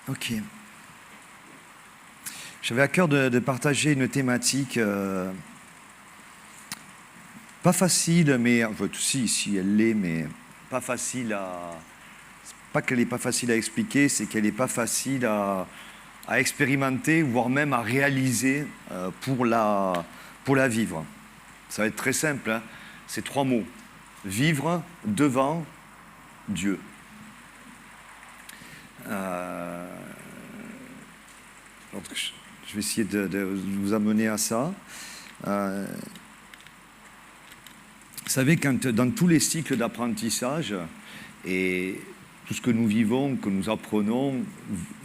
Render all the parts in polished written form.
Ok. J'avais à cœur de partager une thématique pas facile, mais enfin, si elle l'est, mais pas facile à. C'est pas qu'elle n'est pas facile à expliquer, c'est qu'elle n'est pas facile à expérimenter, voire même à réaliser pour la vivre. Ça va être très simple, hein. C'est 3 mots. Vivre devant Dieu. Donc, je vais essayer de vous amener à ça. Vous savez, dans tous les cycles d'apprentissage et tout ce que nous vivons, que nous apprenons,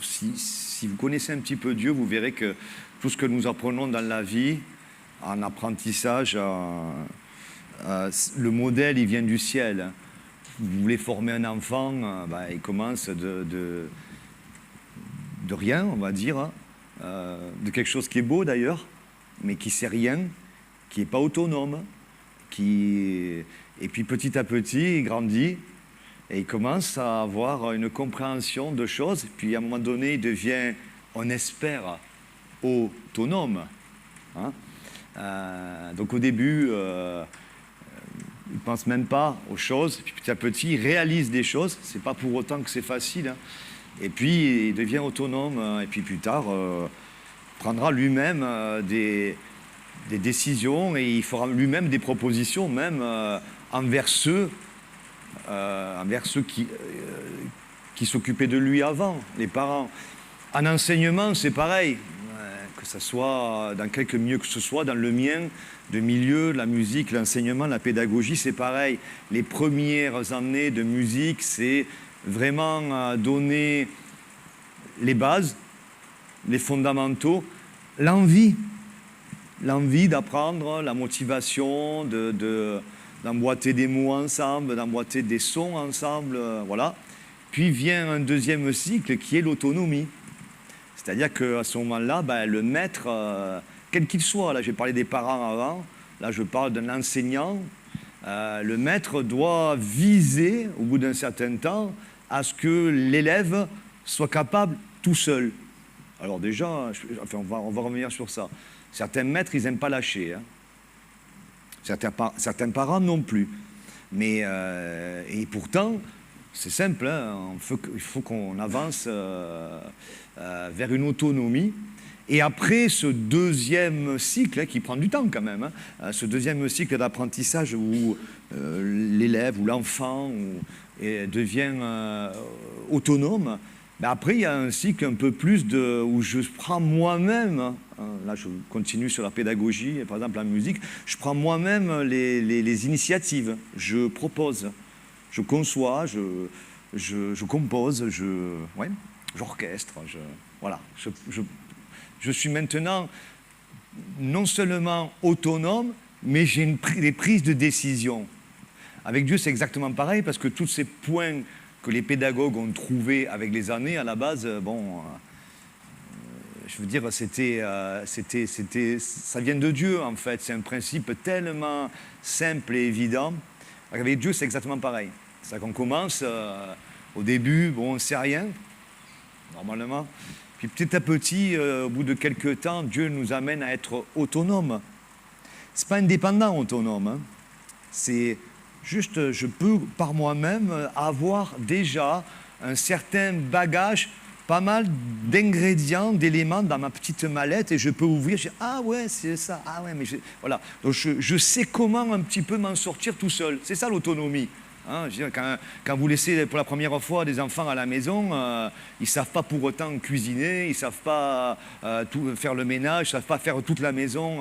si vous connaissez un petit peu Dieu, vous verrez que tout ce que nous apprenons dans la vie, en apprentissage, le modèle, il vient du ciel. Vous voulez former un enfant, il commence de rien, on va dire, de quelque chose qui est beau d'ailleurs, mais qui ne sait rien, qui n'est pas autonome, et puis petit à petit, il grandit et il commence à avoir une compréhension de choses, puis à un moment donné, il devient, on espère, autonome. Hein. Donc au début, il ne pense même pas aux choses, puis petit à petit, il réalise des choses, c'est pas pour autant que c'est facile, hein. Et puis il devient autonome, et puis plus tard, prendra lui-même des décisions, et il fera lui-même des propositions, même envers ceux qui s'occupaient de lui avant, les parents. En enseignement, c'est pareil, que ce soit dans quelque milieu que ce soit, dans le mien, de milieu, la musique, l'enseignement, la pédagogie, c'est pareil. Les premières années de musique, c'est vraiment donner les bases, les fondamentaux, l'envie d'apprendre, la motivation, d'emboîter des mots ensemble, d'emboîter des sons ensemble, voilà. Puis vient un deuxième cycle qui est l'autonomie. C'est-à-dire qu'à ce moment-là, le maître, quel qu'il soit, là j'ai parlé des parents avant, là je parle d'un enseignant, le maître doit viser, au bout d'un certain temps, à ce que l'élève soit capable tout seul. Alors déjà, on va revenir sur ça. Certains maîtres, ils n'aiment pas lâcher. Hein. Certains parents non plus. Mais, et pourtant, c'est simple, hein, il faut qu'on avance vers une autonomie. Et après ce deuxième cycle, hein, qui prend du temps quand même, hein, ce deuxième cycle d'apprentissage où l'élève ou l'enfant devient autonome, après il y a un cycle un peu plus où je prends moi-même, hein, là je continue sur la pédagogie, par exemple la musique, je prends moi-même les initiatives, je propose, je conçois, je compose, j'orchestre, voilà. Je suis maintenant non seulement autonome, mais j'ai des prises de décision. Avec Dieu, c'est exactement pareil, parce que tous ces points que les pédagogues ont trouvés avec les années, à la base, je veux dire, ça vient de Dieu, en fait. C'est un principe tellement simple et évident. Avec Dieu, c'est exactement pareil. C'est-à-dire qu'on commence, au début, on ne sait rien, normalement. Puis petit à petit, au bout de quelques temps, Dieu nous amène à être autonomes. Ce n'est pas indépendant, autonome. Hein. C'est juste, je peux par moi-même avoir déjà un certain bagage, pas mal d'ingrédients, d'éléments dans ma petite mallette, et je peux ouvrir, je dis, ah ouais, c'est ça, ah ouais, mais voilà. Donc je sais comment un petit peu m'en sortir tout seul. C'est ça l'autonomie. Hein, je veux dire, quand vous laissez pour la première fois des enfants à la maison, ils ne savent pas pour autant cuisiner, ils ne savent pas faire le ménage, ils ne savent pas faire toute la maison,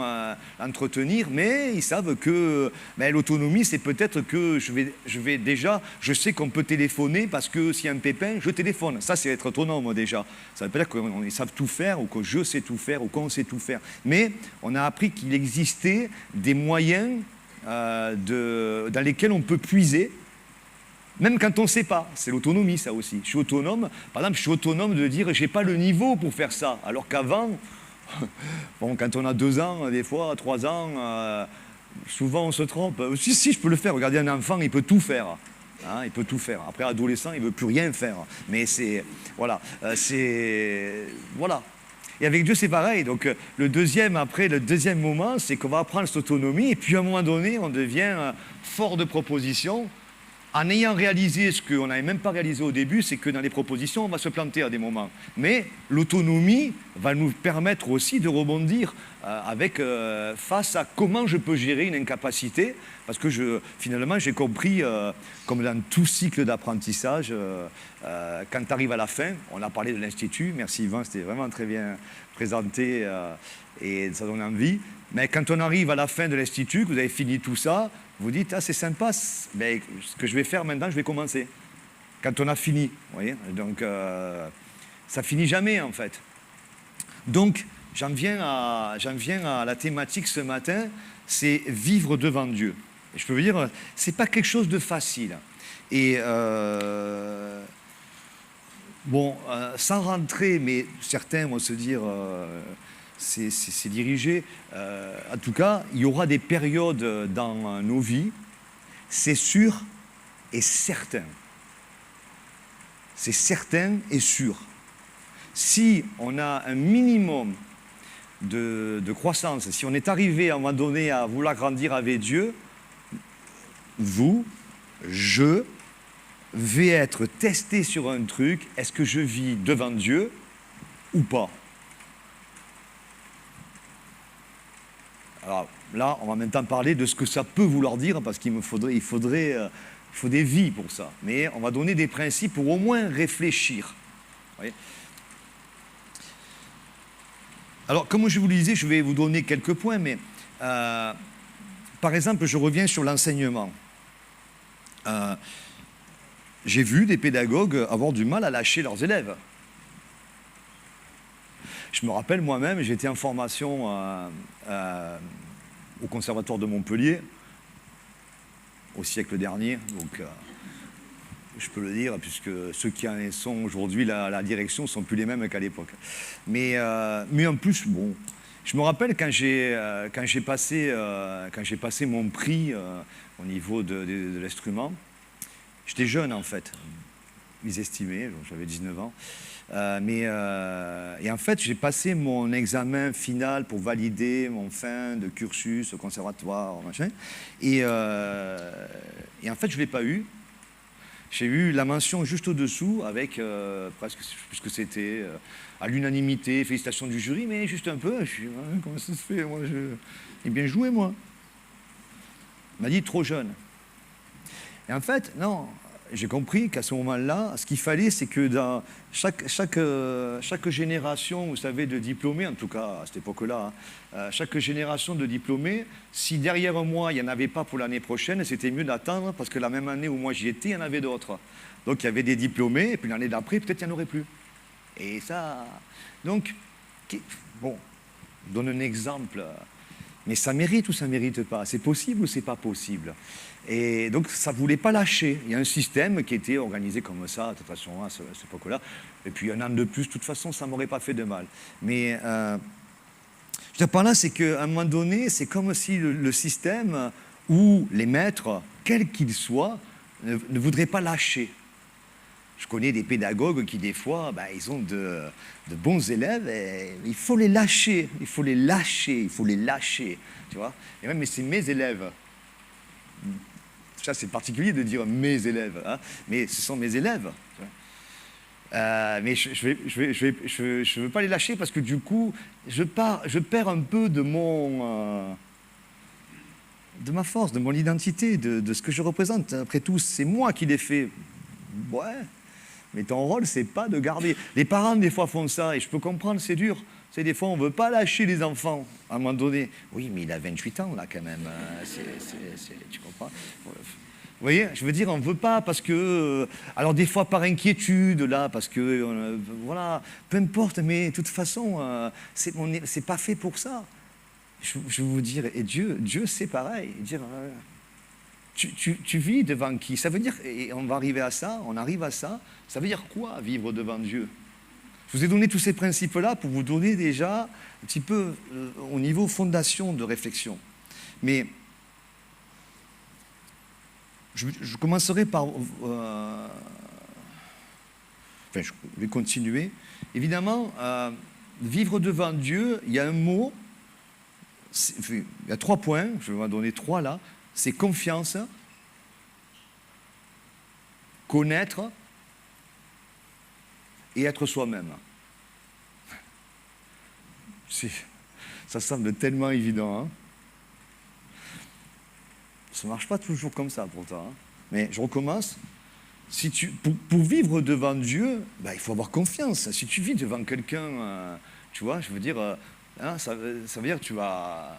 entretenir, mais ils savent que l'autonomie, c'est peut-être que je sais qu'on peut téléphoner parce que s'il y a un pépin, je téléphone. Ça, c'est être autonome déjà. Ça veut pas dire qu'ils savent tout faire ou que je sais tout faire ou qu'on sait tout faire. Mais on a appris qu'il existait des moyens dans lesquels on peut puiser. Même quand on ne sait pas, c'est l'autonomie, ça aussi. Je suis autonome, par exemple, je suis autonome de dire je n'ai pas le niveau pour faire ça. Alors qu'avant, quand on a 2 ans, des fois, 3 ans, souvent on se trompe. Si, je peux le faire. Regardez un enfant, il peut tout faire. Hein, il peut tout faire. Après, adolescent, il ne veut plus rien faire. Mais c'est... Voilà. Voilà. Et avec Dieu, c'est pareil. Donc, le deuxième moment, c'est qu'on va apprendre cette autonomie. Et puis, à un moment donné, on devient fort de propositions. En ayant réalisé ce qu'on n'avait même pas réalisé au début, c'est que dans les propositions, on va se planter à des moments. Mais l'autonomie va nous permettre aussi de rebondir face à comment je peux gérer une incapacité. Parce que finalement, j'ai compris, comme dans tout cycle d'apprentissage, quand tu arrives à la fin, on a parlé de l'Institut, merci Yvan, c'était vraiment très bien présenté et ça donne envie. Mais quand on arrive à la fin de l'Institut, que vous avez fini tout ça, vous dites, ah c'est sympa, mais ce que je vais faire maintenant, je vais commencer. Quand on a fini, vous voyez. Donc, ça finit jamais, en fait. Donc, j'en viens à la thématique ce matin, c'est vivre devant Dieu. Et je peux vous dire, c'est pas quelque chose de facile. Et, sans rentrer, mais certains vont se dire... c'est dirigé. En tout cas, il y aura des périodes dans nos vies, c'est sûr et certain. C'est certain et sûr. Si on a un minimum de croissance, si on est arrivé à un moment donné à vouloir grandir avec Dieu, je vais être testé sur un truc, est-ce que je vis devant Dieu ou pas? Alors là, on va maintenant parler de ce que ça peut vouloir dire, parce qu'il faut des vies pour ça. Mais on va donner des principes pour au moins réfléchir. Vous voyez. Alors, comme je vous le disais, je vais vous donner quelques points, mais par exemple, je reviens sur l'enseignement. J'ai vu des pédagogues avoir du mal à lâcher leurs élèves. Je me rappelle moi-même, j'étais en formation au Conservatoire de Montpellier au siècle dernier, donc je peux le dire, puisque ceux qui en sont aujourd'hui la direction ne sont plus les mêmes qu'à l'époque. Mais en plus, bon, je me rappelle quand j'ai passé mon prix au niveau de l'instrument, j'étais jeune en fait, ils estimaient, j'avais 19 ans. Et en fait, j'ai passé mon examen final pour valider mon fin de cursus au conservatoire, machin. Et en fait, je ne l'ai pas eu. J'ai eu la mention juste au-dessous avec presque, puisque c'était à l'unanimité, félicitations du jury, mais juste un peu. Je suis, comment ça se fait? Moi, j'ai bien joué, moi. Il m'a dit trop jeune. Et en fait, non. J'ai compris qu'à ce moment-là, ce qu'il fallait, c'est que dans chaque génération, vous savez, de diplômés, en tout cas à cette époque-là, chaque génération de diplômés, si derrière moi, il n'y en avait pas pour l'année prochaine, c'était mieux d'attendre, parce que la même année où moi j'y étais, il y en avait d'autres. Donc il y avait des diplômés, et puis l'année d'après, peut-être il n'y en aurait plus. Et ça... Donc, bon, je donne un exemple, mais ça mérite ou ça ne mérite pas? C'est possible ou c'est pas possible? Et donc, ça ne voulait pas lâcher. Il y a un système qui était organisé comme ça, de toute façon, à cette époque-là. Et puis, un an de plus, de toute façon, ça ne m'aurait pas fait de mal. Mais, je veux dire par là, c'est qu'à un moment donné, c'est comme si le système où les maîtres, quels qu'ils soient, ne voudraient pas lâcher. Je connais des pédagogues qui, des fois, ils ont de bons élèves et il faut les lâcher, il faut les lâcher, il faut les lâcher. Tu vois? Et même, mais c'est mes élèves. Ça, c'est particulier de dire mes élèves, hein, mais ce sont mes élèves. Mais je ne veux pas les lâcher parce que du coup, je perds un peu de ma force, de mon identité, de ce que je représente. Après tout, c'est moi qui l'ai fait. Ouais, mais ton rôle, c'est pas de garder. Les parents, des fois, font ça, et je peux comprendre, c'est dur. C'est des fois, on ne veut pas lâcher les enfants, à un moment donné. Oui, mais il a 28 ans, là, quand même. Tu comprends? Vous voyez, je veux dire, on ne veut pas parce que... alors, des fois, par inquiétude, là, parce que... voilà, peu importe, mais de toute façon, c'est pas fait pour ça. Je vais vous dire, et Dieu, c'est pareil. Dire, tu vis devant qui? Ça veut dire, et on va arriver à ça, on arrive à ça, ça veut dire quoi, vivre devant Dieu? Je vous ai donné tous ces principes-là pour vous donner déjà un petit peu au niveau fondation de réflexion. Mais je commencerai par... je vais continuer. Évidemment, vivre devant Dieu, il y a un mot, il y a 3 points, je vais vous en donner 3 là. C'est confiance, connaître et être soi-même. Ça semble tellement évident. Hein, ça ne marche pas toujours comme ça pourtant. Hein. Mais je recommence. Pour vivre devant Dieu, il faut avoir confiance. Si tu vis devant quelqu'un, tu vois, je veux dire, hein, ça veut dire que tu vas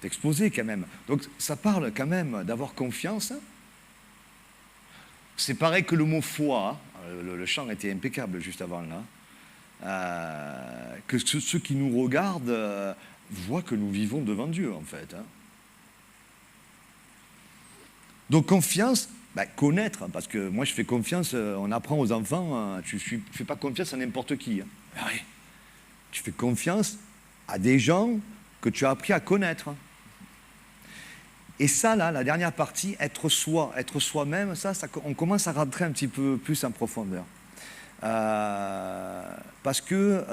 t'exposer quand même. Donc ça parle quand même d'avoir confiance. C'est pareil que le mot foi. Hein. Le chant était impeccable juste avant là. Que ceux qui nous regardent voient que nous vivons devant Dieu, en fait. Hein. Donc confiance, connaître, parce que moi je fais confiance, on apprend aux enfants, tu ne fais pas confiance à n'importe qui. Hein. Oui. Tu fais confiance à des gens que tu as appris à connaître. Et ça, là, la dernière partie, être soi-même, on commence à rentrer un petit peu plus en profondeur. Parce que,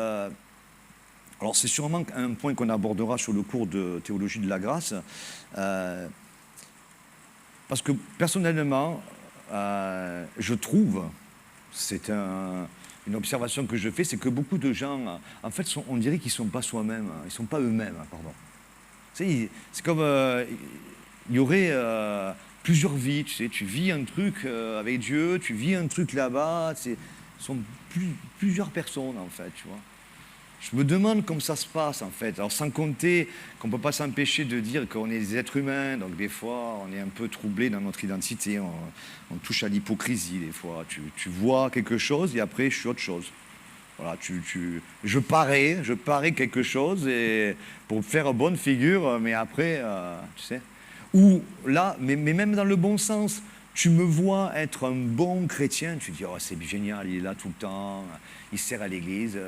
alors c'est sûrement un point qu'on abordera sur le cours de théologie de la grâce, parce que personnellement, je trouve, c'est une observation que je fais, c'est que beaucoup de gens, en fait, on dirait qu'ils ne sont pas soi-même, ils ne sont pas eux-mêmes, pardon. C'est comme, il y aurait plusieurs vies, tu sais, tu vis un truc avec Dieu, tu vis un truc là-bas, ce sont plusieurs personnes, en fait, tu vois. Je me demande comment ça se passe, en fait. Alors, sans compter qu'on ne peut pas s'empêcher de dire qu'on est des êtres humains, donc des fois, on est un peu troublé dans notre identité, on touche à l'hypocrisie, des fois. Tu vois quelque chose et après, je suis autre chose. Voilà, je parais quelque chose et pour faire bonne figure, mais après, tu sais. Ou là, mais même dans le bon sens, tu me vois être un bon chrétien, tu te dis, oh, c'est génial, il est là tout le temps, il sert à l'église.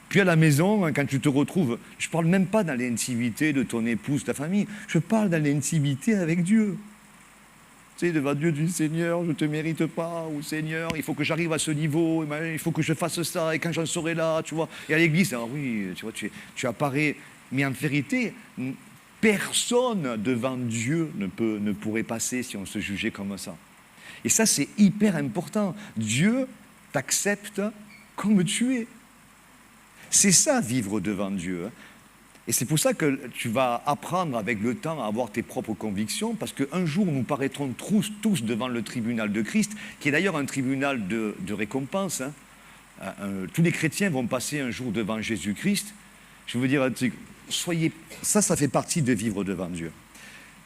Puis à la maison, quand tu te retrouves, je ne parle même pas dans l'intimité de ton épouse, ta famille, je parle dans l'intimité avec Dieu. Tu sais, devant Dieu, du Seigneur, je ne te mérite pas, ou Seigneur, il faut que j'arrive à ce niveau, il faut que je fasse ça, et quand j'en serai là, tu vois. Et à l'église, alors oui, tu vois, tu apparais, mais en vérité, personne devant Dieu ne pourrait passer si on se jugeait comme ça. Et ça, c'est hyper important. Dieu t'accepte comme tu es. C'est ça, vivre devant Dieu. Et c'est pour ça que tu vas apprendre avec le temps à avoir tes propres convictions, parce qu'un jour, nous paraîtrons tous devant le tribunal de Christ, qui est d'ailleurs un tribunal de récompense. Hein. Tous les chrétiens vont passer un jour devant Jésus-Christ. Je veux dire, ça fait partie de vivre devant Dieu.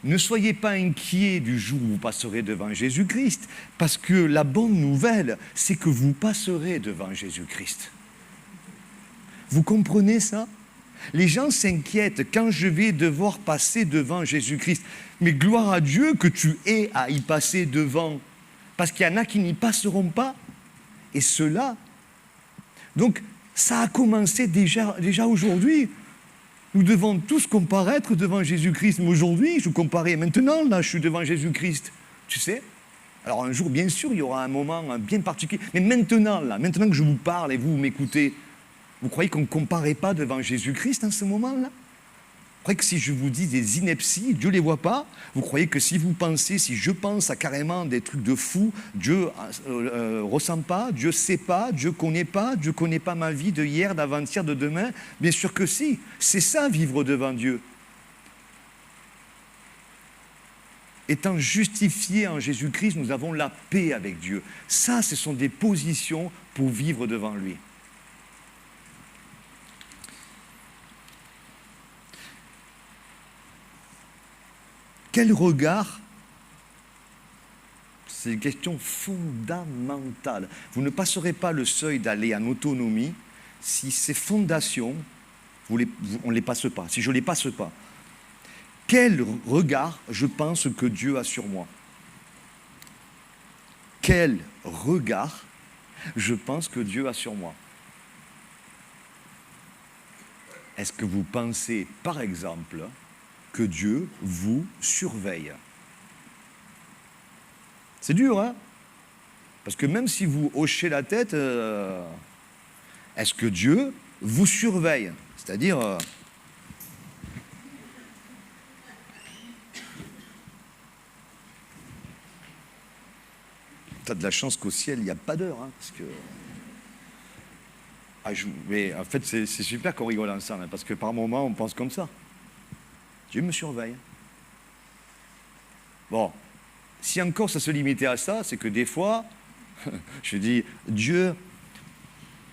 Ne soyez pas inquiets du jour où vous passerez devant Jésus-Christ, parce que la bonne nouvelle, c'est que vous passerez devant Jésus-Christ. Vous comprenez ça? Les gens s'inquiètent quand je vais devoir passer devant Jésus-Christ. Mais gloire à Dieu que tu aies à y passer devant. Parce qu'il y en a qui n'y passeront pas. Et ceux-là. Donc, ça a commencé déjà aujourd'hui. Nous devons tous comparaître devant Jésus-Christ. Mais aujourd'hui, je comparais. Maintenant, là, je suis devant Jésus-Christ. Tu sais? Alors un jour, bien sûr, il y aura un moment bien particulier. Mais maintenant, là, maintenant que je vous parle et vous m'écoutez, vous croyez qu'on ne comparait pas devant Jésus-Christ en ce moment-là? Vous croyez que si je vous dis des inepties, Dieu ne les voit pas? Vous croyez que si je pense à carrément des trucs de fou, Dieu ne ressent pas, Dieu ne sait pas, Dieu ne connaît pas ma vie de hier, d'avant-hier, de demain? Bien sûr que si. C'est ça, vivre devant Dieu. Étant justifiés en Jésus-Christ, nous avons la paix avec Dieu. Ça, ce sont des positions pour vivre devant lui. Quel regard? C'est une question fondamentale. Vous ne passerez pas le seuil d'aller en autonomie si ces fondations, on ne les passe pas, si je ne les passe pas. Quel regard je pense que Dieu a sur moi? Quel regard je pense que Dieu a sur moi? Est-ce que vous pensez, par exemple, que Dieu vous surveille? C'est dur, hein? Parce que même si vous hochez la tête, est-ce que Dieu vous surveille? C'est-à-dire... tu as de la chance qu'au ciel, il n'y a pas d'heure, hein, parce que... mais en fait, c'est super qu'on rigole ensemble, hein, parce que par moments, on pense comme ça. Dieu me surveille. Bon, si encore ça se limitait à ça, c'est que des fois, je dis, Dieu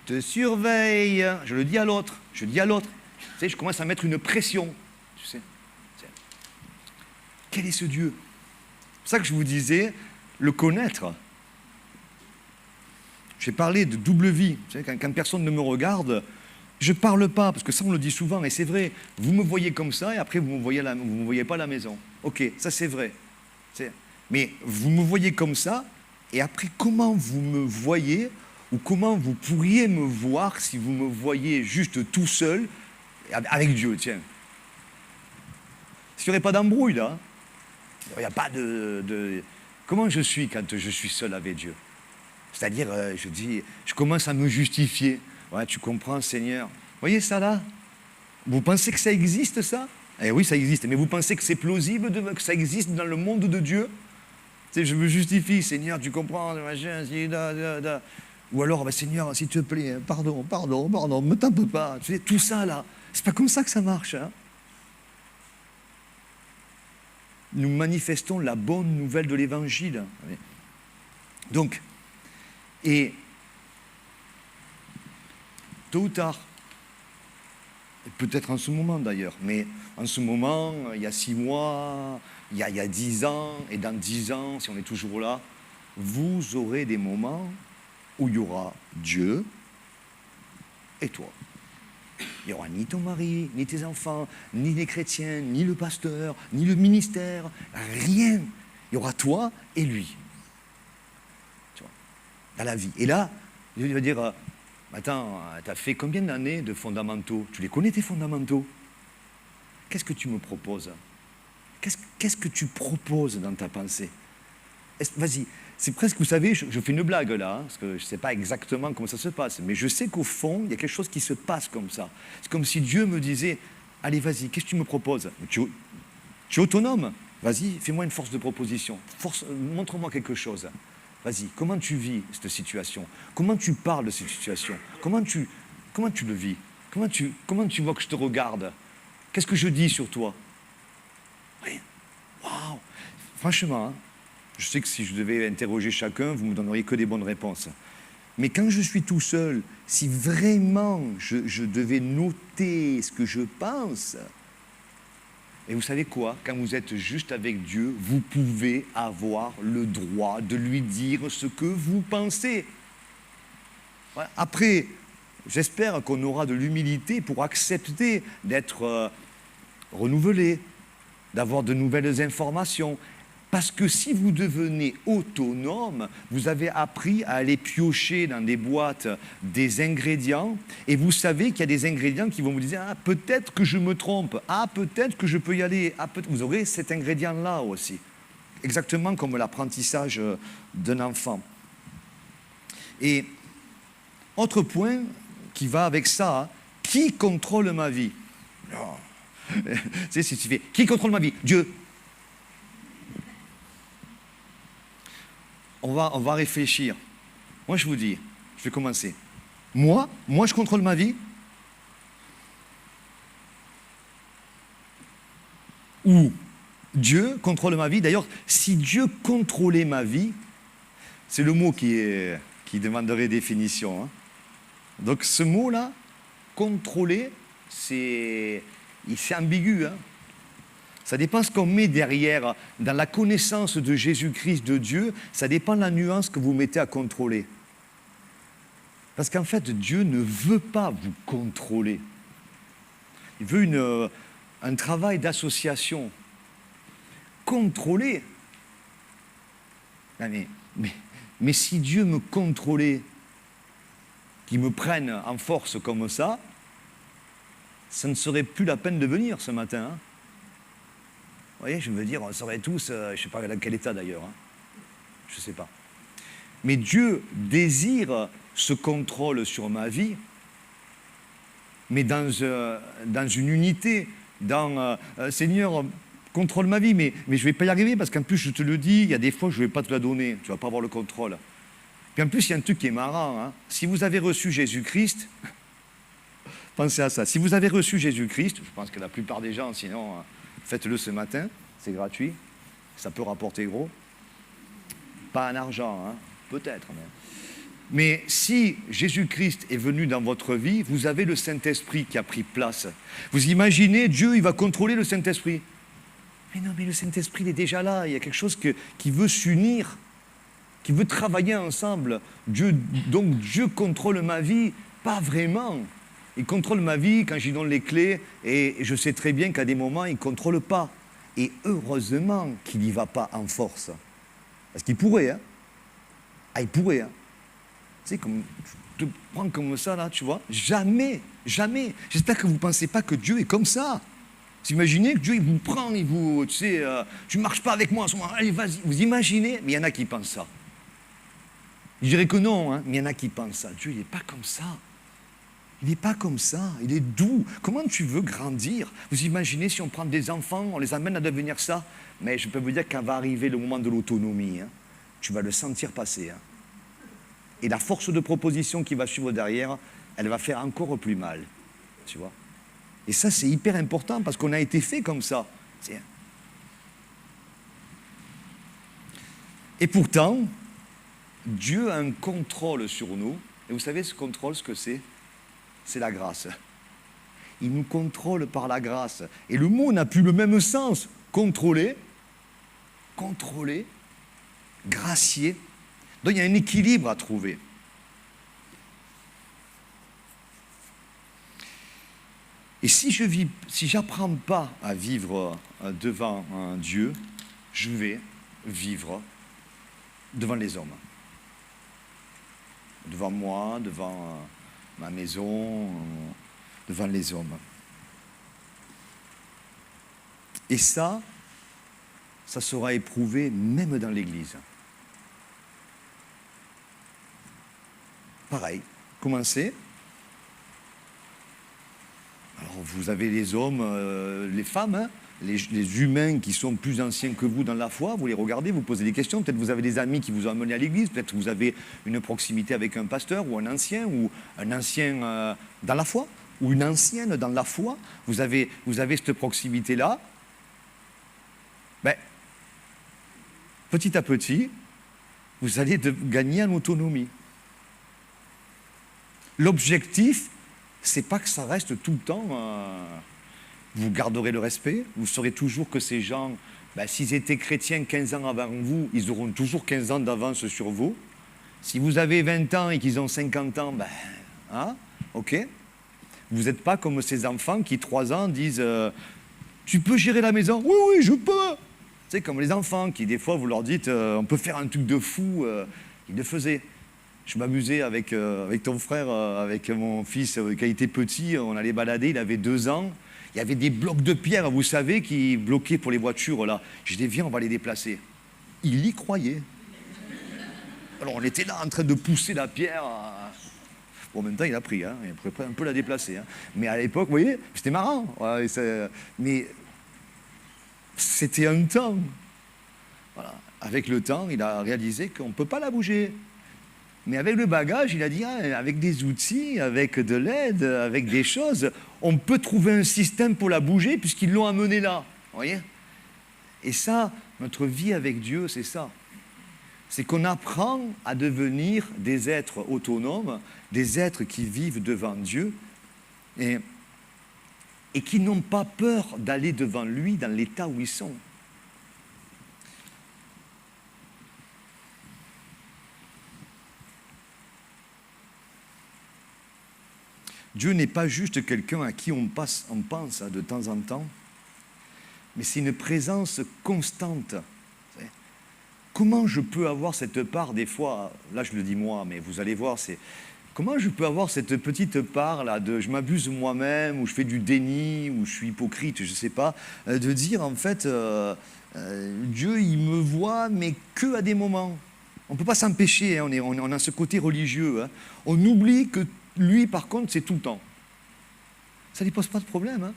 te surveille. Je le dis à l'autre, je dis à l'autre. Tu sais, je commence à mettre une pression. Tu sais. Quel est ce Dieu? C'est pour ça que je vous disais, le connaître. J'ai parlé de double vie. Vous savez, quand personne ne me regarde, je ne parle pas, parce que ça on le dit souvent, et c'est vrai. Vous me voyez comme ça, et après vous ne me voyez pas à la maison. Ok, ça c'est vrai. Mais vous me voyez comme ça, et après comment vous me voyez, ou comment vous pourriez me voir si vous me voyez juste tout seul, avec Dieu, tiens. S'il n'y aurait pas d'embrouille là, il n'y a pas de... Comment je suis quand je suis seul avec Dieu? C'est-à-dire, je commence à me justifier. Ouais, tu comprends, Seigneur. Vous voyez ça là? Vous pensez que ça existe, ça? Eh oui, ça existe. Mais vous pensez que c'est plausible que ça existe dans le monde de Dieu? Tu sais, je me justifie, Seigneur, tu comprends, machin, ou alors, bah, Seigneur, s'il te plaît, pardon, me tape pas. Tu sais, tout ça là, c'est pas comme ça que ça marche. Hein? Nous manifestons la bonne nouvelle de l'Évangile. Donc, et tôt ou tard, peut-être en ce moment d'ailleurs, mais en ce moment, il y a 6 mois, il y a 10 ans, et dans 10 ans, si on est toujours là, vous aurez des moments où il y aura Dieu et toi. Il n'y aura ni ton mari, ni tes enfants, ni les chrétiens, ni le pasteur, ni le ministère, rien. Il y aura toi et lui. Tu vois, dans la vie. Et là, je vais dire, attends, tu as fait combien d'années de fondamentaux? Tu les connais tes fondamentaux? Qu'est-ce que tu me proposes? Qu'est-ce que tu proposes dans ta pensée? Vas-y, c'est presque, vous savez, je fais une blague là, hein, parce que je ne sais pas exactement comment ça se passe, mais je sais qu'au fond, il y a quelque chose qui se passe comme ça. C'est comme si Dieu me disait, allez, vas-y, qu'est-ce que tu me proposes? Tu es autonome? Vas-y, fais-moi une force de proposition. Montre-moi quelque chose. Vas-y, comment tu vis cette situation? Comment tu parles de cette situation? Comment tu le vis? Comment tu vois que je te regarde? Qu'est-ce que je dis sur toi? Oui. Waouh! Franchement, hein, je sais que si je devais interroger chacun, vous ne me donneriez que des bonnes réponses. Mais quand je suis tout seul, si vraiment je devais noter ce que je pense, et vous savez quoi? Quand vous êtes juste avec Dieu, vous pouvez avoir le droit de lui dire ce que vous pensez. Voilà. Après, j'espère qu'on aura de l'humilité pour accepter d'être renouvelé, d'avoir de nouvelles informations. Parce que si vous devenez autonome, vous avez appris à aller piocher dans des boîtes des ingrédients et vous savez qu'il y a des ingrédients qui vont vous dire « Ah, peut-être que je me trompe. Ah, peut-être que je peux y aller. Ah, vous aurez cet ingrédient-là aussi. » Exactement comme l'apprentissage d'un enfant. Et autre point qui va avec ça, qui contrôle ma vie? Tu sais, si tu fais « Qui contrôle ma vie? Dieu. » On va réfléchir. Moi, je vous dis, je vais commencer. Moi, je contrôle ma vie? Ou Dieu contrôle ma vie? D'ailleurs, si Dieu contrôlait ma vie, c'est le mot qui demanderait définition. Hein. Donc ce mot-là, contrôler, c'est ambigu. Hein. Ça dépend ce qu'on met derrière. Dans la connaissance de Jésus-Christ, de Dieu, ça dépend de la nuance que vous mettez à contrôler. Parce qu'en fait, Dieu ne veut pas vous contrôler. Il veut un travail d'association. Contrôler. Mais si Dieu me contrôlait, qu'il me prenne en force comme ça ne serait plus la peine de venir ce matin. Hein. Vous voyez, je veux dire, on serait tous, je ne sais pas dans quel état d'ailleurs. Hein. Je ne sais pas. Mais Dieu désire ce contrôle sur ma vie, mais dans une unité, Seigneur, contrôle ma vie, mais je ne vais pas y arriver parce qu'en plus, je te le dis, il y a des fois, je ne vais pas te la donner, tu ne vas pas avoir le contrôle. Puis en plus, il y a un truc qui est marrant. Hein. Si vous avez reçu Jésus-Christ, pensez à ça. Si vous avez reçu Jésus-Christ, je pense que la plupart des gens, sinon, faites-le ce matin, c'est gratuit, ça peut rapporter gros. Pas en argent, hein, peut-être. Mais si Jésus-Christ est venu dans votre vie, vous avez le Saint-Esprit qui a pris place. Vous imaginez, Dieu, il va contrôler le Saint-Esprit. Mais non, mais le Saint-Esprit, il est déjà là. Il y a quelque chose qui veut s'unir, qui veut travailler ensemble. Donc Dieu contrôle ma vie, pas vraiment. Il contrôle ma vie quand j'y donne les clés, et je sais très bien qu'à des moments, il ne contrôle pas. Et heureusement qu'il n'y va pas en force. Parce qu'il pourrait, hein. Ah, il pourrait, hein. Tu sais, comme, je te prends comme ça, là, tu vois. Jamais, jamais. J'espère que vous ne pensez pas que Dieu est comme ça. Vous imaginez que Dieu, il vous prend, il vous, tu sais, tu ne marches pas avec moi en ce moment, allez, vas-y. Vous imaginez? Mais il y en a qui pensent ça. Je dirais que non, hein, mais il y en a qui pensent ça. Dieu, il n'est pas comme ça. Il n'est pas comme ça, il est doux. Comment tu veux grandir? Vous imaginez si on prend des enfants, on les amène à devenir ça? Mais je peux vous dire quand va arriver le moment de l'autonomie, hein, tu vas le sentir passer. Hein. Et la force de proposition qui va suivre derrière, elle va faire encore plus mal. Tu vois? Et ça, c'est hyper important parce qu'on a été fait comme ça. Et pourtant, Dieu a un contrôle sur nous. Et vous savez ce contrôle, ce que c'est? C'est la grâce. Il nous contrôle par la grâce. Et le mot n'a plus le même sens. Contrôler, gracier. Donc il y a un équilibre à trouver. Et si j'apprends pas à vivre devant un Dieu, je vais vivre devant les hommes. Devant moi, devant ma maison, devant les hommes. Et ça sera éprouvé même dans l'Église. Pareil, commencez. Alors vous avez les hommes, les femmes, hein, les humains qui sont plus anciens que vous dans la foi, vous les regardez, vous posez des questions, peut-être vous avez des amis qui vous ont amené à l'église, peut-être vous avez une proximité avec un pasteur ou un ancien dans la foi, ou une ancienne dans la foi, vous avez cette proximité-là. Ben, petit à petit, vous allez gagner en autonomie. L'objectif, c'est pas que ça reste tout le temps... vous garderez le respect, vous saurez toujours que ces gens, s'ils étaient chrétiens 15 ans avant vous, ils auront toujours 15 ans d'avance sur vous. Si vous avez 20 ans et qu'ils ont 50 ans, ok. Vous n'êtes pas comme ces enfants qui, 3 ans, disent tu peux gérer la maison? Oui, oui, je peux. C'est comme les enfants qui, des fois, vous leur dites on peut faire un truc de fou. Ils le faisaient. Je m'amusais avec ton frère, avec mon fils, quand il était petit, on allait balader, il avait 2 ans. Il y avait des blocs de pierre, vous savez, qui bloquaient pour les voitures, là. J'ai dit, viens, on va les déplacer. Il y croyait. Alors, on était là en train de pousser la pierre. Bon, en même temps, il a pris, hein. Il a un peu la déplacer. Hein. Mais à l'époque, vous voyez, c'était marrant. Ouais, mais c'était un temps. Voilà. Avec le temps, il a réalisé qu'on ne peut pas la bouger. Mais avec le bagage, il a dit, avec des outils, avec de l'aide, avec des choses, on peut trouver un système pour la bouger puisqu'ils l'ont amené là. Vous voyez? Et ça, notre vie avec Dieu, c'est ça. C'est qu'on apprend à devenir des êtres autonomes, des êtres qui vivent devant Dieu et qui n'ont pas peur d'aller devant lui dans l'état où ils sont. Dieu n'est pas juste quelqu'un à qui on pense de temps en temps, mais c'est une présence constante. Comment je peux avoir cette part des fois, là je le dis moi, mais vous allez voir, c'est comment je peux avoir cette petite part là de je m'abuse moi-même, ou je fais du déni, ou je suis hypocrite, je ne sais pas, de dire en fait, Dieu il me voit, mais que à des moments. On ne peut pas s'empêcher, hein, on a ce côté religieux. Hein. On oublie que lui, par contre, c'est tout le temps. Ça ne lui pose pas de problème. Hein.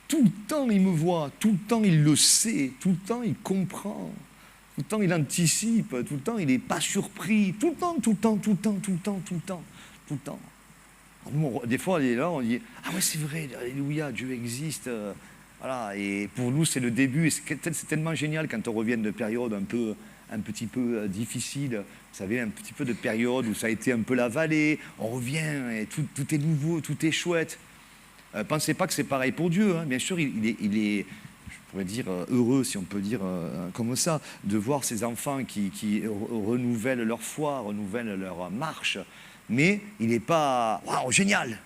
Tout le temps, il me voit, tout le temps, il le sait, tout le temps, il comprend, tout le temps, il anticipe, tout le temps, il n'est pas surpris, tout le temps, tout le temps, tout le temps, tout le temps, tout le temps, tout le temps. Alors, nous, des fois, on est là, on dit « Ah ouais, c'est vrai, alléluia, Dieu existe. » Voilà, et pour nous, c'est le début, et c'est tellement génial quand on revient de périodes un petit peu difficiles. Vous savez, un petit peu de période où ça a été un peu la vallée, on revient, et tout est nouveau, tout est chouette. Pensez pas que c'est pareil pour Dieu. Hein. Bien sûr, il est, je pourrais dire, heureux, si on peut dire comme ça, de voir ses enfants qui renouvellent leur foi, renouvellent leur marche. Mais il n'est pas « Waouh, génial !»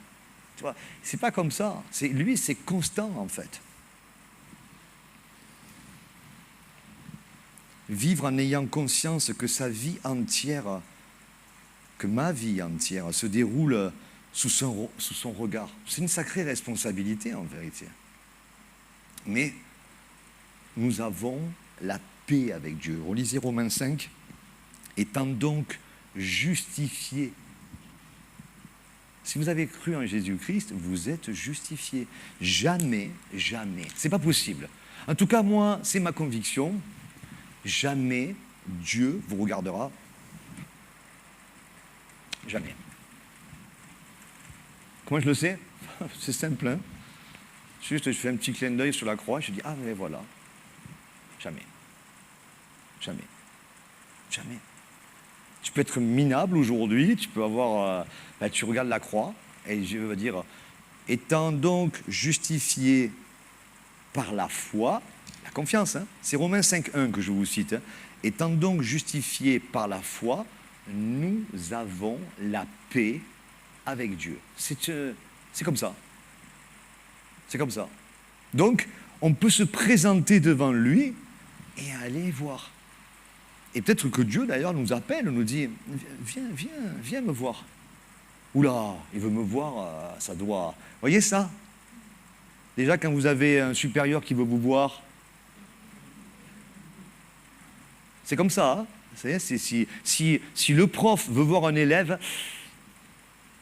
Tu vois, c'est pas comme ça. Lui, c'est constant, en fait. Vivre en ayant conscience que sa vie entière, que ma vie entière se déroule sous son regard. C'est une sacrée responsabilité en vérité. Mais nous avons la paix avec Dieu. Relisez Romains 5. Étant donc justifiés. Si vous avez cru en Jésus-Christ, vous êtes justifiés. Jamais, jamais. C'est pas possible. En tout cas, moi, c'est ma conviction. Jamais Dieu vous regardera. Jamais. Comment je le sais? C'est simple, hein? Juste, je fais un petit clin d'œil sur la croix, je dis, ah, mais voilà. Jamais. Jamais. Jamais. Tu peux être minable aujourd'hui, tu peux avoir... tu regardes la croix, et je veux dire, étant donc justifié par la foi, la confiance, hein, c'est Romains 5.1 que je vous cite, hein, étant donc justifié par la foi, nous avons la paix avec Dieu. C'est comme ça. C'est comme ça. Donc, on peut se présenter devant lui et aller voir. Et peut-être que Dieu, d'ailleurs, nous appelle, nous dit « Viens me voir. » Oula, il veut me voir, ça doit... Vous voyez ça? Déjà, quand vous avez un supérieur qui veut vous voir, c'est comme ça. Hein. Si le prof veut voir un élève,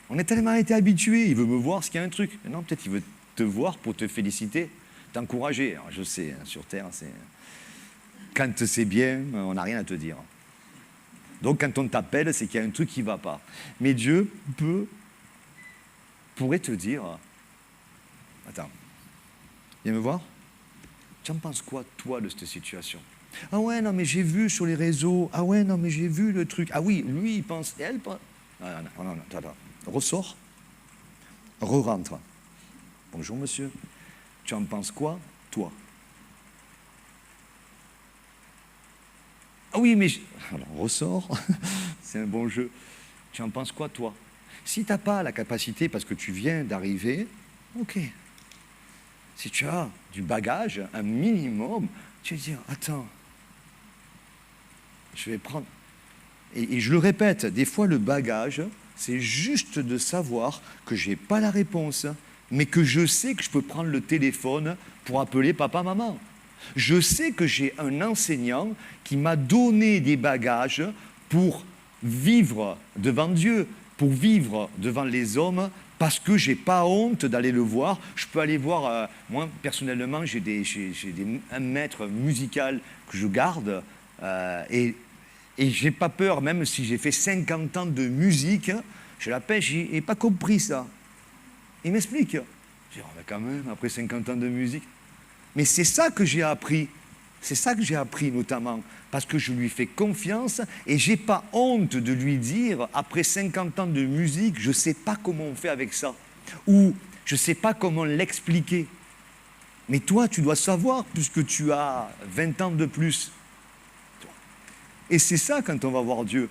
on est tellement été habitué, il veut me voir, ce qu'il y a un truc. Non, peut-être il veut te voir pour te féliciter, t'encourager. Alors, je sais, hein, sur Terre, quand c'est bien, on n'a rien à te dire. Donc, quand on t'appelle, c'est qu'il y a un truc qui ne va pas. Mais Dieu pourrait te dire, attends, viens me voir. Tu en penses quoi, toi, de cette situation? Ah ouais, non, mais j'ai vu sur les réseaux. Ah ouais, non, mais j'ai vu le truc. Ah oui, lui, il pense, elle pense. Non, attends. Ressors, re-rentre. Bonjour, monsieur. Tu en penses quoi, toi? Ah oui, mais... Alors, ressors. C'est un bon jeu. Tu en penses quoi, toi? Si tu n'as pas la capacité, parce que tu viens d'arriver, ok. Si tu as du bagage, un minimum, tu vas dire, attends, je vais prendre... Et je le répète, des fois, le bagage, c'est juste de savoir que je n'ai pas la réponse, mais que je sais que je peux prendre le téléphone pour appeler papa, maman. Je sais que j'ai un enseignant qui m'a donné des bagages pour vivre devant Dieu, pour vivre devant les hommes, parce que je n'ai pas honte d'aller le voir. Je peux aller voir, moi personnellement, j'ai un maître musical que je garde, et je n'ai pas peur, même si j'ai fait 50 ans de musique, je l'appelle, je n'ai pas compris ça. Il m'explique. Je dis, oh, mais quand même, après 50 ans de musique. Mais c'est ça que j'ai appris. C'est ça que j'ai appris notamment, parce que je lui fais confiance et je n'ai pas honte de lui dire, après 50 ans de musique, je ne sais pas comment on fait avec ça. Ou je ne sais pas comment l'expliquer. Mais toi, tu dois savoir, puisque tu as 20 ans de plus. Et c'est ça quand on va voir Dieu.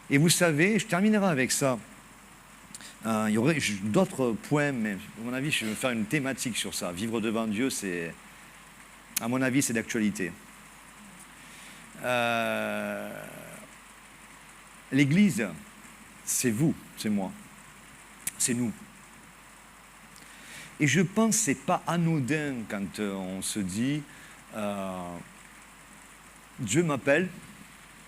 Et vous savez, je terminerai avec ça. Il y aurait d'autres points, mais à mon avis, je vais faire une thématique sur ça. Vivre devant Dieu, c'est, à mon avis, c'est d'actualité. L'Église, c'est vous, c'est moi, c'est nous. Et je pense que ce n'est pas anodin quand on se dit Dieu m'appelle,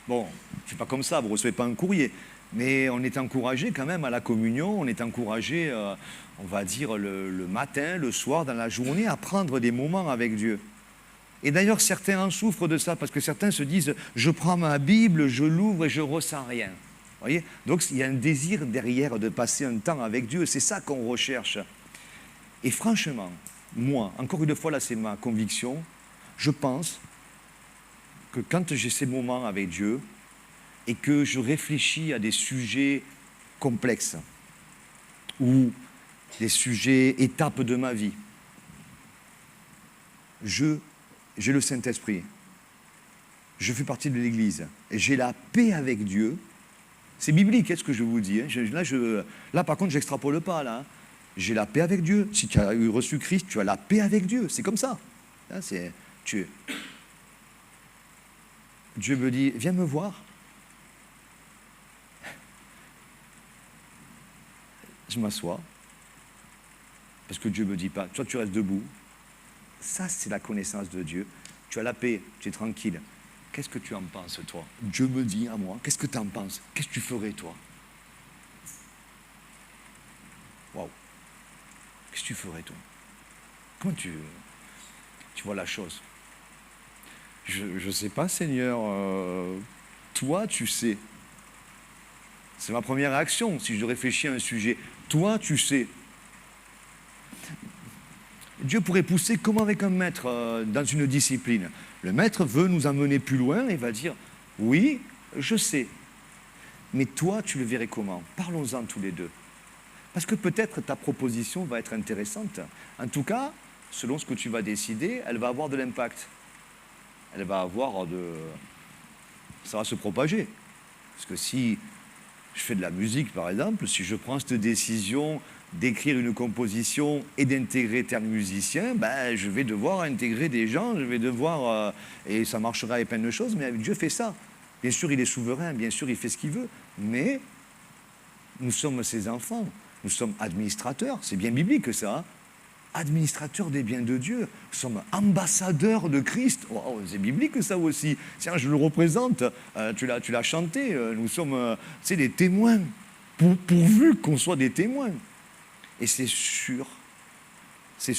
Bon, c'est pas comme ça, vous ne recevez pas un courrier. Mais on est encouragé quand même à la communion, on est encouragé, on va dire, le matin, le soir, dans la journée, à prendre des moments avec Dieu. Et d'ailleurs, certains en souffrent de ça, parce que certains se disent, je prends ma Bible, je l'ouvre et je ne ressens rien. Voyez, donc il y a un désir derrière de passer un temps avec Dieu, c'est ça qu'on recherche. Et franchement, moi, encore une fois, là c'est ma conviction, je pense que quand j'ai ces moments avec Dieu et que je réfléchis à des sujets complexes ou des sujets, étapes de ma vie, j'ai le Saint-Esprit, je fais partie de l'Église, et j'ai la paix avec Dieu. C'est biblique, ce que je vous dis. Là, par contre, je n'extrapole pas. Là. J'ai la paix avec Dieu. Si tu as reçu Christ, tu as la paix avec Dieu. C'est comme ça. Hein, Dieu me dit, viens me voir. Je m'assois. Parce que Dieu ne me dit pas, toi tu restes debout. Ça, c'est la connaissance de Dieu. Tu as la paix, tu es tranquille. Qu'est-ce que tu en penses, toi? Dieu me dit à moi, qu'est-ce que tu en penses? Qu'est-ce que tu ferais, toi? Waouh! Qu'est-ce que tu ferais, toi? Comment tu vois la chose? Je ne sais pas, Seigneur. Toi, tu sais. C'est ma première réaction, si je réfléchis à un sujet. Toi, tu sais. Dieu pourrait pousser comme avec un maître dans une discipline. Le maître veut nous emmener plus loin et va dire, oui, je sais, mais toi, tu le verrais comment? Parlons-en tous les deux. Parce que peut-être ta proposition va être intéressante. En tout cas, selon ce que tu vas décider, elle va avoir de l'impact. Elle va avoir ça va se propager. Parce que si je fais de la musique, par exemple, si je prends cette décision d'écrire une composition et d'intégrer tel musicien, ben, je vais devoir intégrer des gens, je vais devoir... et ça marchera avec plein de choses, mais Dieu fait ça. Bien sûr, il est souverain, bien sûr, il fait ce qu'il veut, mais nous sommes ses enfants, nous sommes administrateurs, c'est bien biblique ça, hein? Administrateurs des biens de Dieu, nous sommes ambassadeurs de Christ. Wow, c'est biblique ça aussi. Tiens, je le représente, tu l'as chanté, nous sommes des témoins, pourvu qu'on soit des témoins. Et c'est sûr, c'est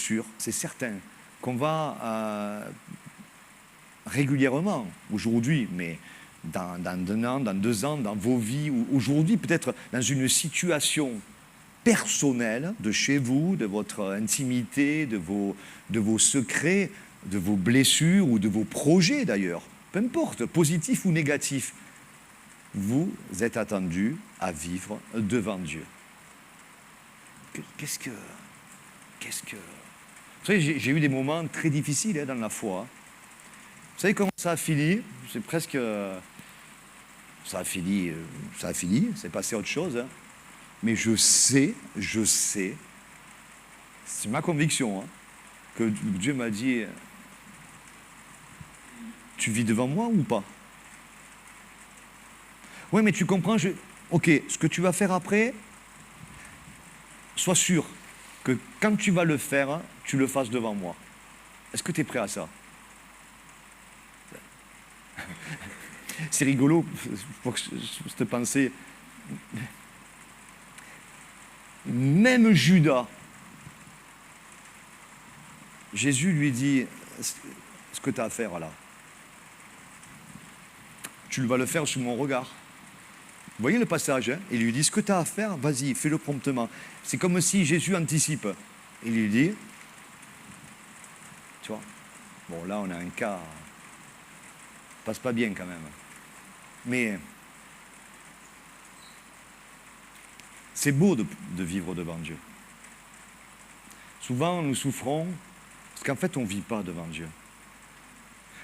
certain qu'on va régulièrement, aujourd'hui, mais dans 1 an, dans 2 ans, dans vos vies, ou aujourd'hui peut-être dans une situation personnelle de chez vous, de votre intimité, de vos secrets, de vos blessures ou de vos projets d'ailleurs, peu importe, positifs ou négatifs, vous êtes attendus à vivre devant Dieu. Qu'est-ce que... Vous savez, j'ai eu des moments très difficiles dans la foi. Vous savez comment ça a fini? C'est presque... Ça a fini, c'est passé à autre chose. Hein. Mais je sais, c'est ma conviction, hein, que Dieu m'a dit, tu vis devant moi ou pas? Oui, mais tu comprends, ok, ce que tu vas faire après, sois sûr que quand tu vas le faire, tu le fasses devant moi. Est-ce que tu es prêt à ça? C'est rigolo pour cette pensée. Même Judas, Jésus lui dit, ce que tu as à faire là, tu vas le faire sous mon regard. Vous voyez le passage, hein? Il lui dit, ce que tu as à faire, vas-y, fais-le promptement. C'est comme si Jésus anticipe. Il lui dit, tu vois, bon là on a un cas, passe pas bien quand même. Mais c'est beau de vivre devant Dieu. Souvent nous souffrons parce qu'en fait on ne vit pas devant Dieu. Vous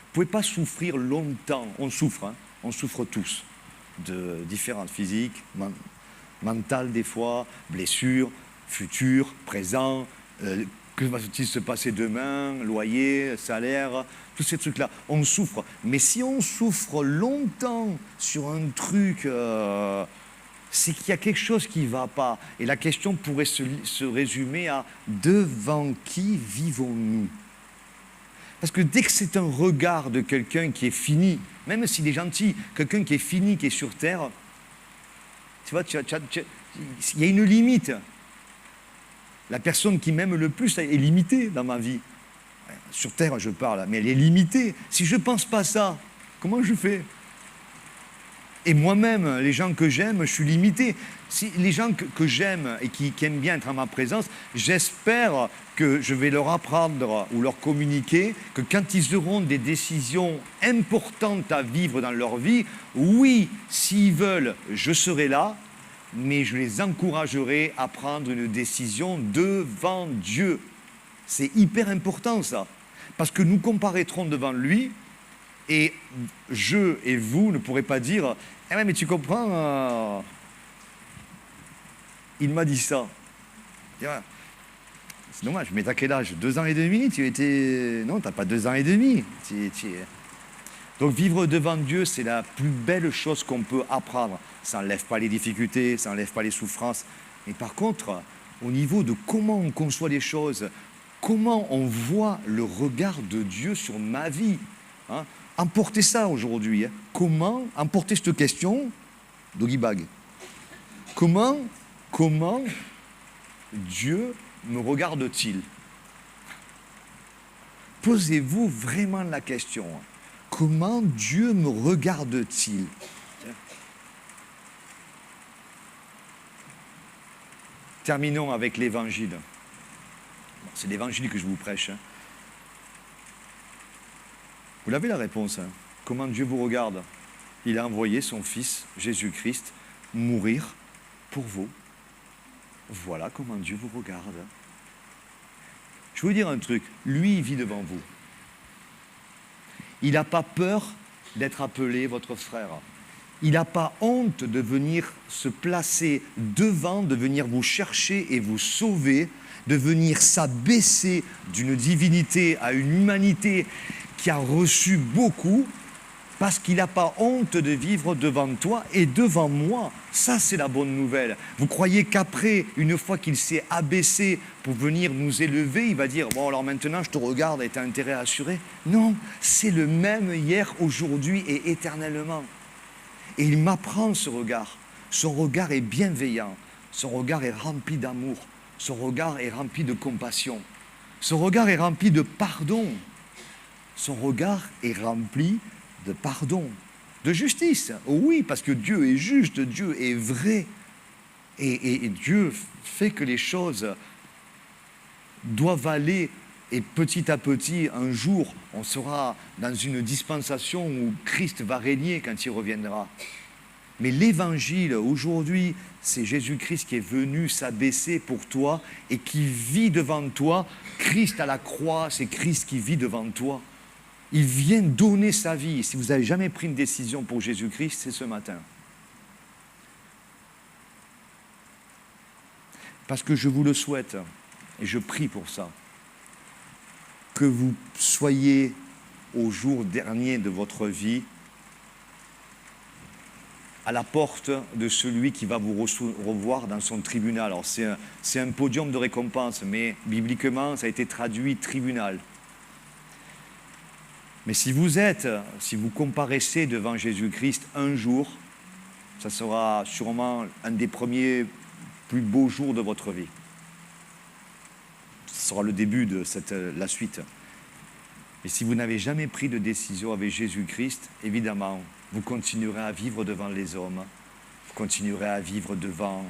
ne pouvez pas souffrir longtemps, on souffre, hein? On souffre tous. De différentes physiques, mentales des fois, blessures, futures, présents, que va-t-il se passer demain, loyer, salaire, tous ces trucs-là. On souffre. Mais si on souffre longtemps sur un truc, c'est qu'il y a quelque chose qui ne va pas. Et la question pourrait se résumer à « devant qui vivons-nous » Parce que dès que c'est un regard de quelqu'un qui est fini, même s'il est gentil, quelqu'un qui est fini, qui est sur terre, tu vois, il y a une limite. La personne qui m'aime le plus est limitée dans ma vie. Sur terre, je parle, mais elle est limitée. Si je ne pense pas ça, comment je fais? Et moi-même, les gens que j'aime, je suis limité. Si les gens que j'aime et qui aiment bien être en ma présence, j'espère que je vais leur apprendre ou leur communiquer que quand ils auront des décisions importantes à vivre dans leur vie, oui, s'ils veulent, je serai là, mais je les encouragerai à prendre une décision devant Dieu. C'est hyper important ça, parce que nous comparaîtrons devant lui, et je et vous ne pourrez pas dire « Eh ouais, mais tu comprends, il m'a dit ça. » C'est dommage, mais t'as quel âge? 2 ans et demi? Tu étais... Non, t'as pas 2 ans et demi. Donc vivre devant Dieu, c'est la plus belle chose qu'on peut apprendre. Ça n'enlève pas les difficultés, ça n'enlève pas les souffrances. Mais par contre, au niveau de comment on conçoit les choses, comment on voit le regard de Dieu sur ma vie, hein, emportez ça aujourd'hui. Hein. Comment emporter cette question, Doggy Bag? Comment Dieu me regarde-t-il? Posez-vous vraiment la question. Comment Dieu me regarde-t-il? Terminons avec l'Évangile. C'est l'Évangile que je vous prêche. Hein. Vous l'avez la réponse. Hein. Comment Dieu vous regarde? Il a envoyé son Fils, Jésus-Christ, mourir pour vous. Voilà comment Dieu vous regarde. Je vais vous dire un truc. Lui, il vit devant vous. Il n'a pas peur d'être appelé votre frère. Il n'a pas honte de venir se placer devant, de venir vous chercher et vous sauver, de venir s'abaisser d'une divinité à une humanité qui a reçu beaucoup, parce qu'il n'a pas honte de vivre devant toi et devant moi. Ça, c'est la bonne nouvelle. Vous croyez qu'après, une fois qu'il s'est abaissé pour venir nous élever, il va dire « Bon, alors maintenant, je te regarde et tu as intérêt à assurer ?» Non, c'est le même hier, aujourd'hui et éternellement. Et il m'apprend ce regard. Son regard est bienveillant. Son regard est rempli d'amour. Son regard est rempli de compassion. Son regard est rempli de pardon. Son regard est rempli de pardon, de justice. Oui, parce que Dieu est juste, Dieu est vrai. Et Dieu fait que les choses doivent aller, et petit à petit, un jour, on sera dans une dispensation où Christ va régner quand il reviendra. Mais l'Évangile, aujourd'hui, c'est Jésus-Christ qui est venu s'abaisser pour toi et qui vit devant toi. Christ à la croix, c'est Christ qui vit devant toi. Il vient donner sa vie. Si vous n'avez jamais pris une décision pour Jésus-Christ, c'est ce matin. Parce que je vous le souhaite, et je prie pour ça, que vous soyez au jour dernier de votre vie à la porte de celui qui va vous revoir dans son tribunal. Alors c'est un podium de récompense, mais bibliquement, ça a été traduit tribunal. Mais si vous comparaissez devant Jésus-Christ un jour, ça sera sûrement un des premiers plus beaux jours de votre vie. Ce sera le début de la suite. Et si vous n'avez jamais pris de décision avec Jésus-Christ, évidemment, vous continuerez à vivre devant les hommes, vous continuerez à vivre devant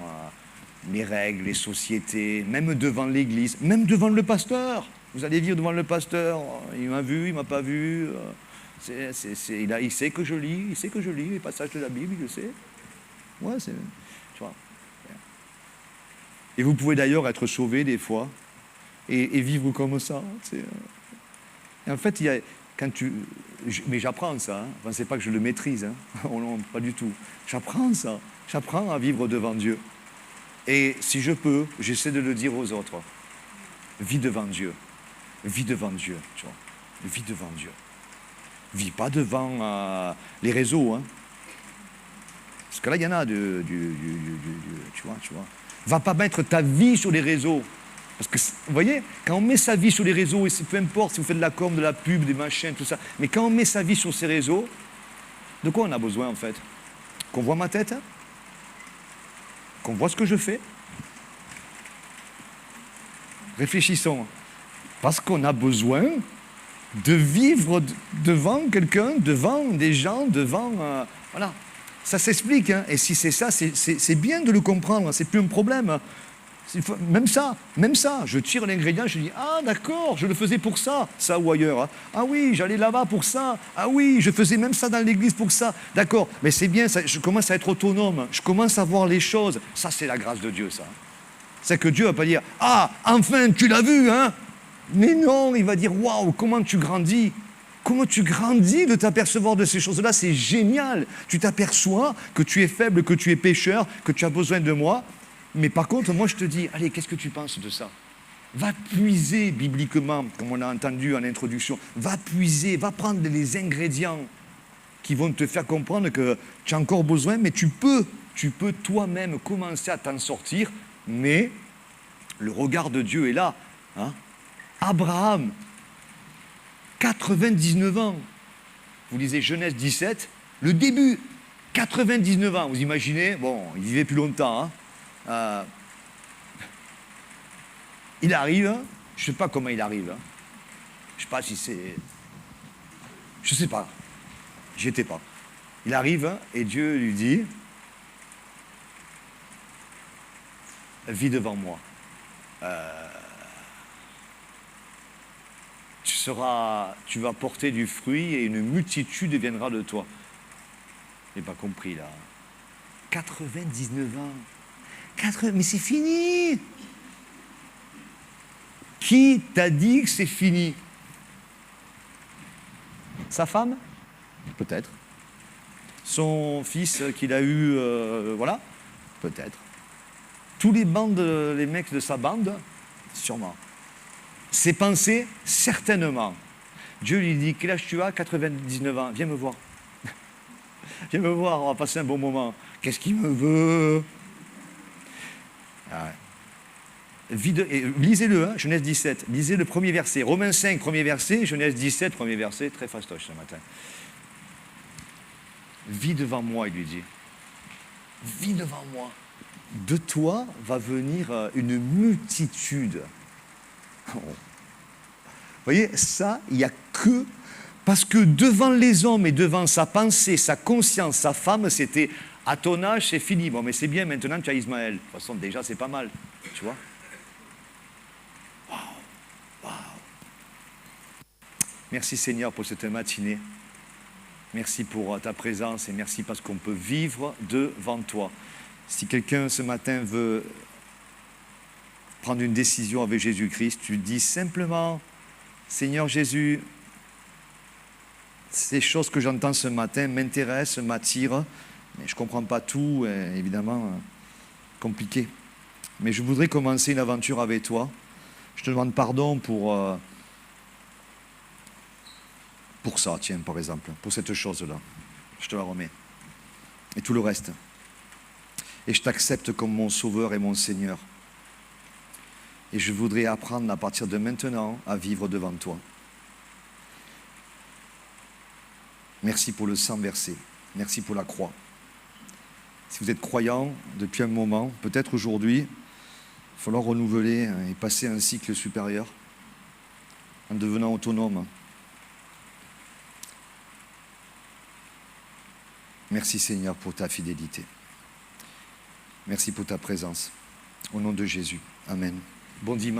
les règles, les sociétés, même devant l'Église, même devant le pasteur. Vous allez vivre devant le pasteur, il m'a vu, il ne m'a pas vu, il sait que je lis, les passages de la Bible, il le sait. Ouais, tu vois. Et vous pouvez d'ailleurs être sauvé des fois et vivre comme ça. Et en fait, mais j'apprends ça, hein. Enfin, c'est pas que je le maîtrise, hein. Oh non, pas du tout. J'apprends ça, j'apprends à vivre devant Dieu. Et si je peux, j'essaie de le dire aux autres. Vis devant Dieu. Vis devant Dieu, tu vois. Vis devant Dieu. Vis pas devant les réseaux, hein. Parce que là, il y en a tu vois. Va pas mettre ta vie sur les réseaux. Parce que, vous voyez, quand on met sa vie sur les réseaux, et peu importe si vous faites de la com, de la pub, des machins, tout ça, mais quand on met sa vie sur ces réseaux, de quoi on a besoin en fait? Qu'on voit ma tête? Qu'on voit ce que je fais? Réfléchissons. Parce qu'on a besoin de vivre devant quelqu'un, devant des gens, devant... voilà. Ça s'explique, hein. Et si c'est ça, c'est bien de le comprendre, c'est plus un problème. Même ça, je tire l'ingrédient, je dis, ah d'accord, je le faisais pour ça, ça ou ailleurs. Hein. Ah oui, j'allais là-bas pour ça. Ah oui, je faisais même ça dans l'église pour ça. D'accord, mais c'est bien, ça, je commence à être autonome, je commence à voir les choses. Ça, c'est la grâce de Dieu, ça. C'est que Dieu ne va pas dire, ah, enfin, tu l'as vu, hein. Mais non, il va dire, waouh, comment tu grandis. Comment tu grandis de t'apercevoir de ces choses-là, c'est génial. Tu t'aperçois que tu es faible, que tu es pécheur, que tu as besoin de moi. Mais par contre, moi, je te dis, allez, qu'est-ce que tu penses de ça? Va puiser bibliquement, comme on a entendu en introduction. Va puiser, va prendre les ingrédients qui vont te faire comprendre que tu as encore besoin, mais tu peux toi-même commencer à t'en sortir. Mais le regard de Dieu est là. Hein? Abraham, 99 ans. Vous lisez Genèse 17, le début, 99 ans. Vous imaginez, bon, il vivait plus longtemps, hein. Il arrive, je ne sais pas comment il arrive, hein. Je ne sais pas si c'est... Je ne sais pas, j'y étais pas. Il arrive et Dieu lui dit, vis devant moi. Tu vas porter du fruit et une multitude viendra de toi. Je n'ai pas compris là. 99 ans. Mais c'est fini. Qui t'a dit que c'est fini? Sa femme? Peut-être. Son fils qu'il a eu, voilà? Peut-être. Tous les mecs de sa bande? Sûrement. Ses pensées? Certainement. Dieu lui dit, quel âge tu as? 99 ans. Viens me voir. Viens me voir, on va passer un bon moment. Qu'est-ce qu'il me veut? Ah ouais. Lisez-le, hein, Genèse 17, lisez le premier verset. Romains 5, premier verset, Genèse 17, premier verset, très fastoche ce matin. Vis devant moi, il lui dit. Vis devant moi. De toi va venir une multitude. Oh. Vous voyez, ça, il n'y a que... Parce que devant les hommes et devant sa pensée, sa conscience, sa femme, c'était... À ton âge, c'est fini. Bon, mais c'est bien, maintenant, tu as Ismaël. De toute façon, déjà, c'est pas mal. Tu vois? Waouh! Waouh! Merci, Seigneur, pour cette matinée. Merci pour ta présence et merci parce qu'on peut vivre devant toi. Si quelqu'un, ce matin, veut prendre une décision avec Jésus-Christ, tu dis simplement, Seigneur Jésus, ces choses que j'entends ce matin m'intéressent, m'attirent. Mais je ne comprends pas tout, évidemment, compliqué. Mais je voudrais commencer une aventure avec toi. Je te demande pardon pour ça, tiens, par exemple, pour cette chose-là. Je te la remets. Et tout le reste. Et je t'accepte comme mon Sauveur et mon Seigneur. Et je voudrais apprendre à partir de maintenant à vivre devant toi. Merci pour le sang versé. Merci pour la croix. Si vous êtes croyant depuis un moment, peut-être aujourd'hui, il va falloir renouveler et passer un cycle supérieur en devenant autonome. Merci Seigneur pour ta fidélité. Merci pour ta présence. Au nom de Jésus. Amen. Bon dimanche.